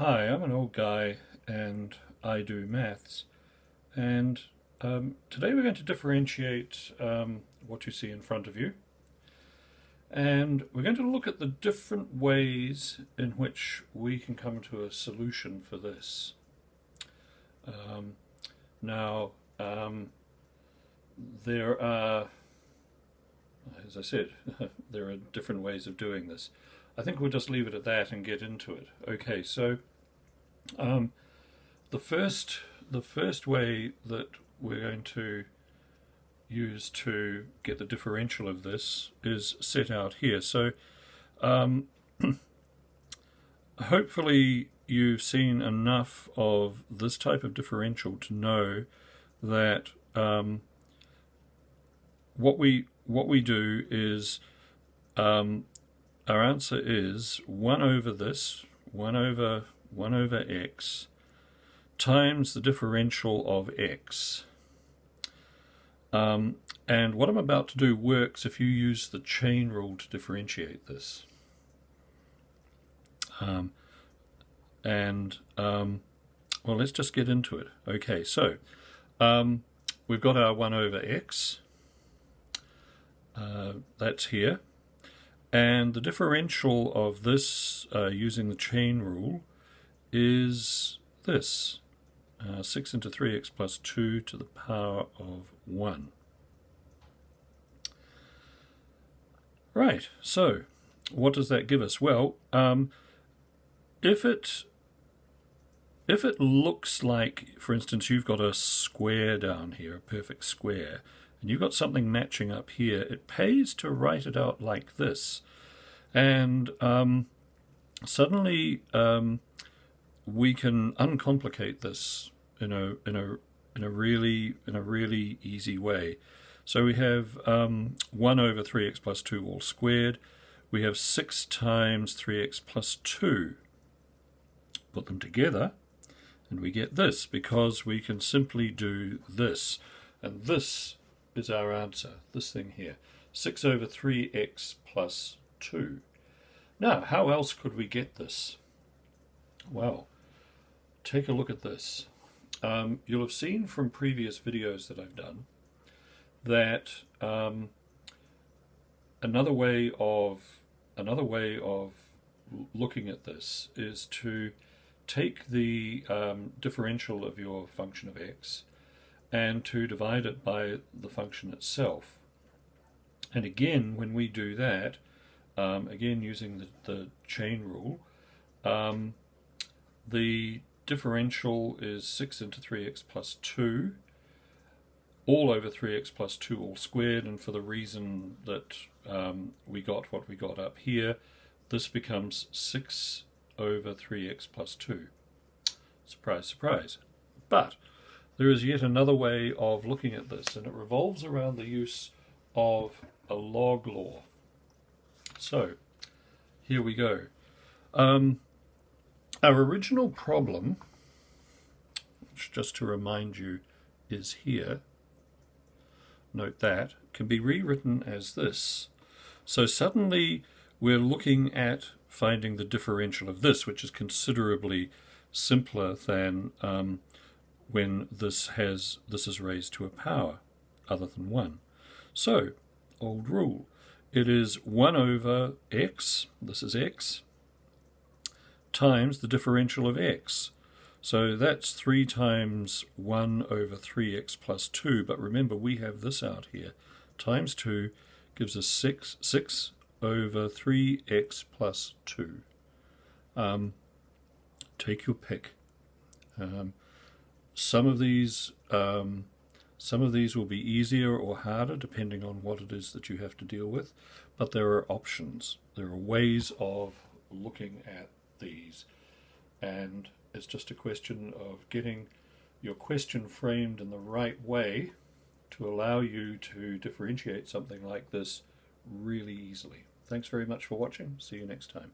Hi, I'm an old guy and I do maths, and today we're going to differentiate what you see in front of you, and we're going to look at the different ways in which we can come to a solution for this. Um, now, there are, as I said, there are different ways of doing this. I think we'll just leave it at that and get into it. Okay, so um, the first way that we're going to use to get the differential of this is set out here. So um, hopefully you've seen enough of this type of differential to know that what we do is our answer is 1 over this, 1 over x, times the differential of x. And what I'm about to do works if you use the chain rule to differentiate this. Well, let's just get into it. Okay, so we've got our 1 over x. That's here. And the differential of this using the chain rule is this. 6 into 3x plus 2 to the power of 1. Right, so what does that give us? Well, if it looks like, for instance, you've got a square down here, a perfect square, and you've got something matching up here, it pays to write it out like this. And suddenly we can uncomplicate this in a really easy way. So we have 1 over 3x plus 2 all squared. We have 6 times 3x plus 2. Put them together and we get this, because we can simply do this. And this is our answer, this thing here. 6 over 3x plus 2. Now, how else could we get this? Well, take a look at this. You'll have seen from previous videos that I've done that another way of looking at this is to take the differential of your function of x and to divide it by the function itself. And again, when we do that, again using the chain rule, the differential is 6 into 3x plus 2 all over 3x plus 2 all squared, and for the reason that we got what we got up here, this becomes 6 over 3x plus 2. Surprise, surprise. But there is yet another way of looking at this, and it revolves around the use of a log law. So here we go. Our original problem, which just to remind you is here, note that, can be rewritten as this. So suddenly we're looking at finding the differential of this, which is considerably simpler than when this is raised to a power other than 1. So, old rule, it is 1 over x, this is x, times the differential of x. So that's 3 times 1 over 3x plus 2, but remember we have this out here. Times 2 gives us 6 over 3x plus 2. Take your pick. Some of these will be easier or harder depending on what it is that you have to deal with, but there are options. There are ways of looking at these, and it's just a question of getting your question framed in the right way to allow you to differentiate something like this really easily. Thanks very much for watching. See you next time.